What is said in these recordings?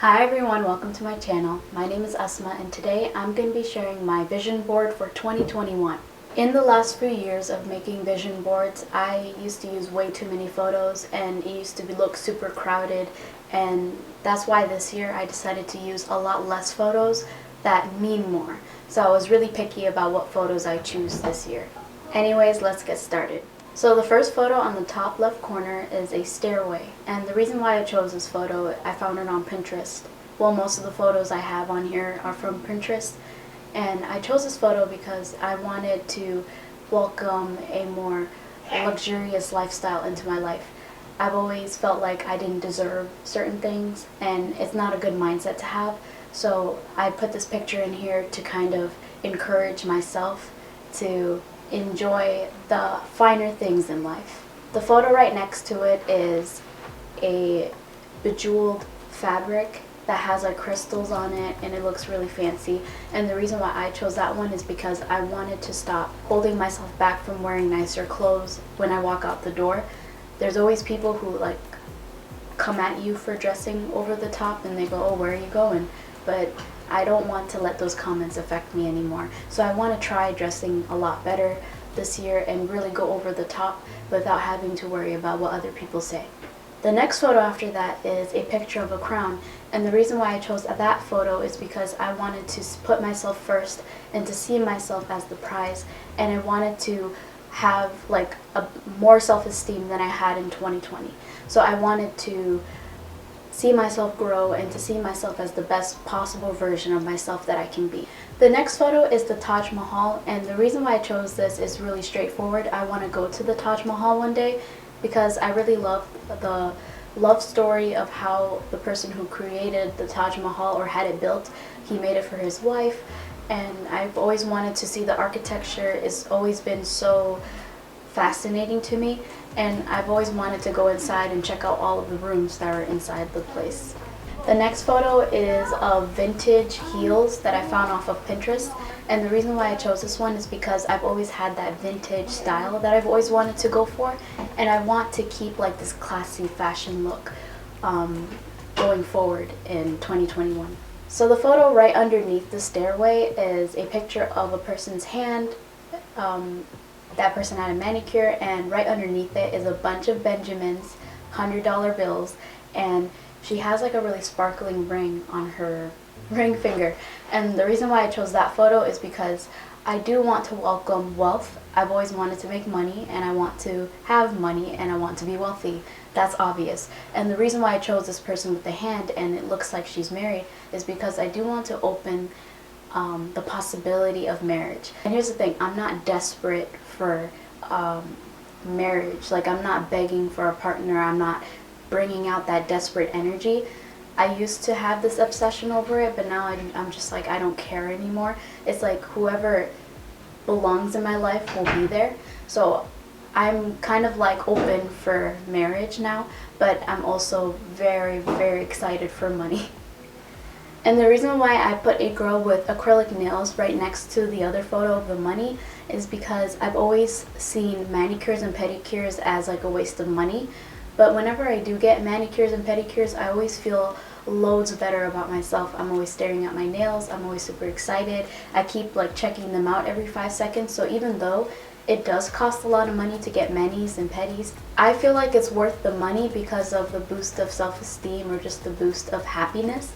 Hi everyone, welcome to my channel. My name is Asma and today I'm going to be sharing my vision board for 2021. In the last few years of making vision boards, I used to use way too many photos and it used to look super crowded, and that's why this year I decided to use a lot less photos that mean more. So I was really picky about what photos I choose this year. Anyways, let's get started. So the first photo on the top left corner is a stairway, and the reason why I chose this photo, I found it on Pinterest. Well, most of the photos I have on here are from Pinterest, and I chose this photo because I wanted to welcome a more luxurious lifestyle into my life. I've always felt like I didn't deserve certain things, and it's not a good mindset to have, so I put this picture in here to kind of encourage myself to enjoy the finer things in life. The photo right next to it is a bejeweled fabric that has like crystals on it, and it looks really fancy. And the reason why I chose that one is because I wanted to stop holding myself back from wearing nicer clothes when I walk out the door. There's always people who like come at you for dressing over the top and they go, "Oh, where are you going?" But I don't want to let those comments affect me anymore. So I want to try dressing a lot better this year and really go over the top without having to worry about what other people say. The next photo after that is a picture of a crown, and the reason why I chose that photo is because I wanted to put myself first and to see myself as the prize, and I wanted to have like a more self-esteem than I had in 2020. So I wanted to see myself grow and to see myself as the best possible version of myself that I can be. The next photo is the Taj Mahal, and the reason why I chose this is really straightforward. I want to go to the Taj Mahal one day because I really love the love story of how the person who created the Taj Mahal or had it built, he made it for his wife, and I've always wanted to see the architecture. It's always been so fascinating to me, and I've always wanted to go inside and check out all of the rooms that are inside the place. The next photo is of vintage heels that I found off of Pinterest, and the reason why I chose this one is because I've always had that vintage style that I've always wanted to go for, and I want to keep like this classy fashion look going forward in 2021. So the photo right underneath the stairway is a picture of a person's hand. That person had a manicure, and right underneath it is a bunch of Benjamins, $100 bills, and she has like a really sparkling ring on her ring finger. And the reason why I chose that photo is because I do want to welcome wealth. I've always wanted to make money, and I want to have money, and I want to be wealthy. That's obvious. And the reason why I chose this person with the hand and it looks like she's married is because I do want to open the possibility of marriage. And here's the thing, I'm not desperate for marriage. Like, I'm not begging for a partner. I'm not bringing out that desperate energy. I used to have this obsession over it, but now I'm just like, I don't care anymore. It's like whoever belongs in my life will be there. So I'm kind of like open for marriage now, but I'm also very, very excited for money. And the reason why I put a girl with acrylic nails right next to the other photo of the money is because I've always seen manicures and pedicures as like a waste of money. But whenever I do get manicures and pedicures, I always feel loads better about myself. I'm always staring at my nails. I'm always super excited. I keep like checking them out every 5 seconds. So even though it does cost a lot of money to get manis and pedis, I feel like it's worth the money because of the boost of self-esteem or just the boost of happiness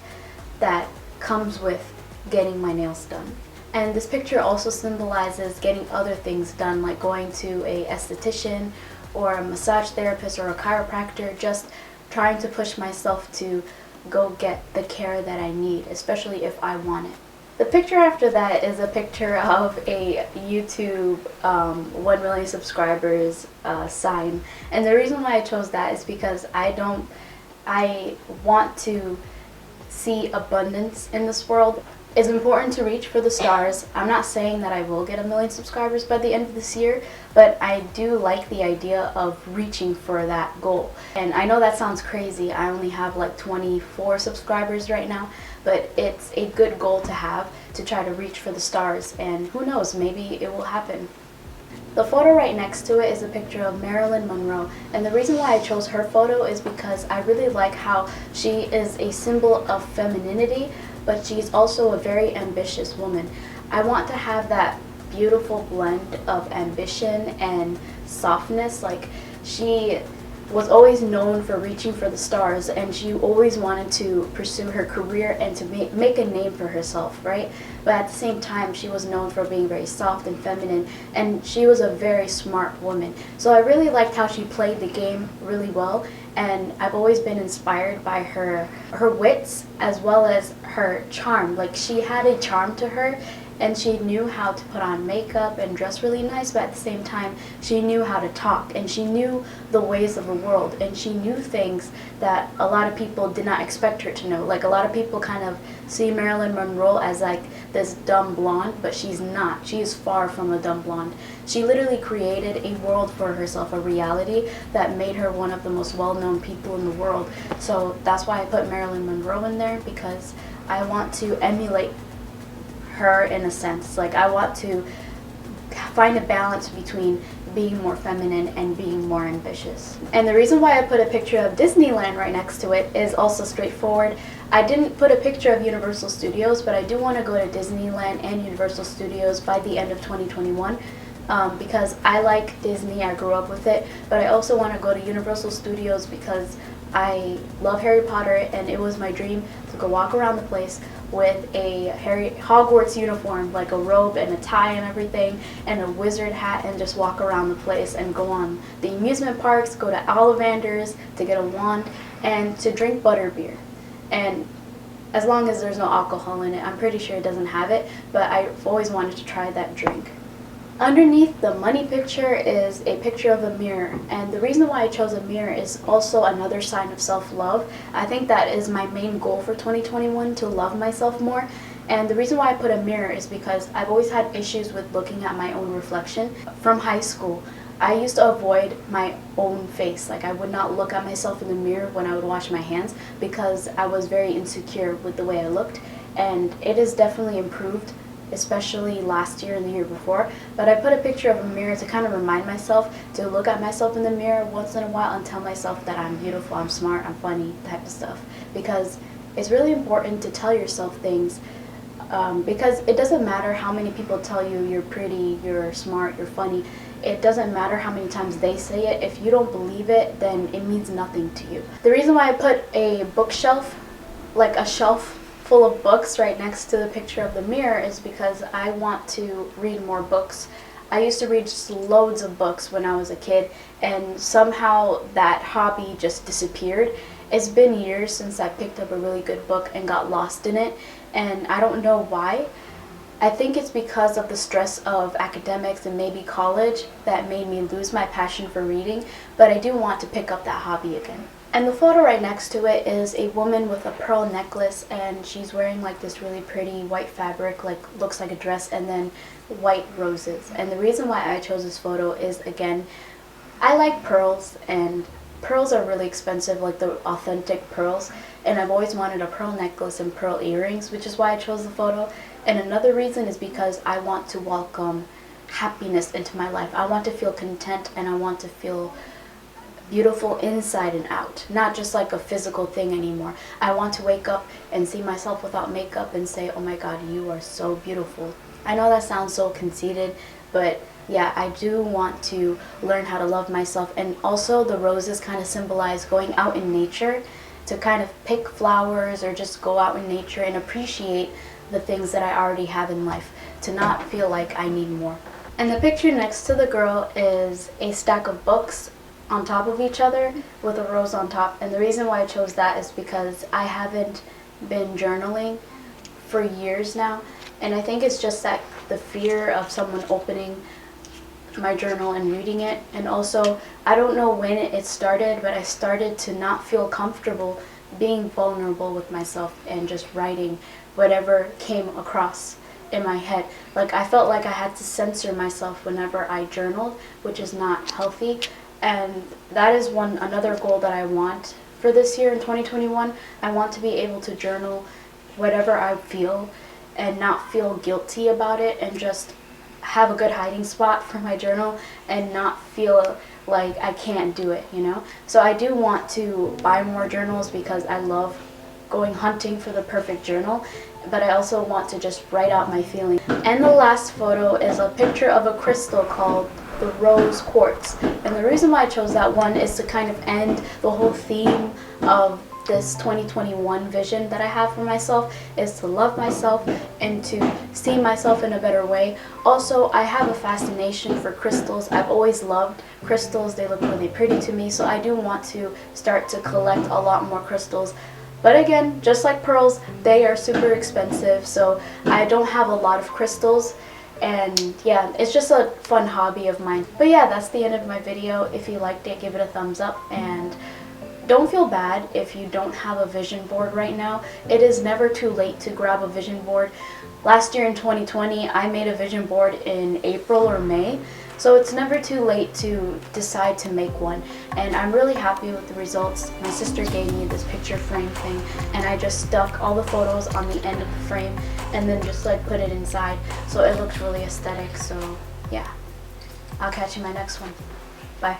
that comes with getting my nails done. And this picture also symbolizes getting other things done, like going to a esthetician or a massage therapist or a chiropractor, just trying to push myself to go get the care that I need, especially if I want it. The picture after that is a picture of a YouTube 1 million subscribers sign. And the reason why I chose that is because I want to see abundance in this world. It's important to reach for the stars. I'm not saying that I will get 1 million subscribers by the end of this year, but I do like the idea of reaching for that goal. And I know that sounds crazy. I only have like 24 subscribers right now, but it's a good goal to have, to try to reach for the stars, and who knows, maybe it will happen. The photo right next to it is a picture of Marilyn Monroe, and the reason why I chose her photo is because I really like how she is a symbol of femininity, but she's also a very ambitious woman. I want to have that beautiful blend of ambition and softness. Like, she was always known for reaching for the stars, and she always wanted to pursue her career and to make a name for herself, right? But at the same time, she was known for being very soft and feminine, and she was a very smart woman. So I really liked how she played the game really well, and I've always been inspired by her wits as well as her charm. Like, she had a charm to her, and she knew how to put on makeup and dress really nice, but at the same time, she knew how to talk, and she knew the ways of the world, and she knew things that a lot of people did not expect her to know. Like, a lot of people kind of see Marilyn Monroe as like this dumb blonde, but she's not. She is far from a dumb blonde. She literally created a world for herself, a reality that made her one of the most well-known people in the world. So that's why I put Marilyn Monroe in there, because I want to emulate her in a sense. Like, I want to find a balance between being more feminine and being more ambitious. And the reason why I put a picture of Disneyland right next to it is also straightforward. I didn't put a picture of Universal Studios, but I do want to go to Disneyland and Universal Studios by the end of 2021. Because I like Disney, I grew up with it, but I also want to go to Universal Studios because I love Harry Potter, and it was my dream to go walk around the place with a Hogwarts uniform, like a robe and a tie and everything, and a wizard hat, and just walk around the place and go on the amusement parks, go to Ollivander's to get a wand, and to drink butterbeer. And as long as there's no alcohol in it, I'm pretty sure it doesn't have it, but I've always wanted to try that drink. Underneath the money picture is a picture of a mirror, and the reason why I chose a mirror is also another sign of self-love. I think that is my main goal for 2021, to love myself more. And the reason why I put a mirror is because I've always had issues with looking at my own reflection. From high school, I used to avoid my own face. Like, I would not look at myself in the mirror when I would wash my hands because I was very insecure with the way I looked, and it has definitely improved, especially last year and the year before. But I put a picture of a mirror to kind of remind myself to look at myself in the mirror once in a while and tell myself that I'm beautiful, I'm smart, I'm funny, type of stuff. Because it's really important to tell yourself things, because it doesn't matter how many people tell you you're pretty, you're smart, you're funny. It doesn't matter how many times they say it. If you don't believe it, then it means nothing to you. The reason why I put a bookshelf, like a shelf full of books right next to the picture of the mirror, is because I want to read more books. I used to read just loads of books when I was a kid, and somehow that hobby just disappeared. It's been years since I picked up a really good book and got lost in it, and I don't know why. I think it's because of the stress of academics and maybe college that made me lose my passion for reading, but I do want to pick up that hobby again. And the photo right next to it is a woman with a pearl necklace, and she's wearing like this really pretty white fabric, like looks like a dress, and then white roses. And the reason why I chose this photo is, again, I like pearls, and pearls are really expensive, like the authentic pearls, and I've always wanted a pearl necklace and pearl earrings, which is why I chose the photo. And another reason is because I want to welcome happiness into my life. I want to feel content, and I want to feel beautiful inside and out, not just like a physical thing anymore. I want to wake up and see myself without makeup and say, oh my god, you are so beautiful. I know that sounds so conceited, but yeah, I do want to learn how to love myself. And also the roses kind of symbolize going out in nature, to kind of pick flowers or just go out in nature and appreciate the things that I already have in life, to not feel like I need more. And the picture next to the girl is a stack of books on top of each other with a rose on top. And the reason why I chose that is because I haven't been journaling for years now, and I think it's just that the fear of someone opening my journal and reading it. And also, I don't know when it started, but I started to not feel comfortable being vulnerable with myself and just writing whatever came across in my head. Like, I felt like I had to censor myself whenever I journaled, which is not healthy. And that is another goal that I want for this year in 2021. I want to be able to journal whatever I feel and not feel guilty about it, and just have a good hiding spot for my journal and not feel like I can't do it, you know? So I do want to buy more journals because I love going hunting for the perfect journal, but I also want to just write out my feelings. And the last photo is a picture of a crystal called the rose quartz. And the reason why I chose that one is to kind of end the whole theme of this 2021 vision that I have for myself, is to love myself and to see myself in a better way. Also, I have a fascination for crystals. I've always loved crystals. They look really pretty to me, so I do want to start to collect a lot more crystals. But again, just like pearls, they are super expensive, so I don't have a lot of crystals. And yeah, it's just a fun hobby of mine. But yeah, that's the end of my video. If you liked it, give it a thumbs up, and don't feel bad if you don't have a vision board right now. It is never too late to grab a vision board. Last year in 2020, I made a vision board in April or May, so it's never too late to decide to make one. And I'm really happy with the results. My sister gave me this picture frame thing, and I just stuck all the photos on the end of the frame and then just like put it inside, so it looks really aesthetic. So yeah, I'll catch you in my next one. Bye.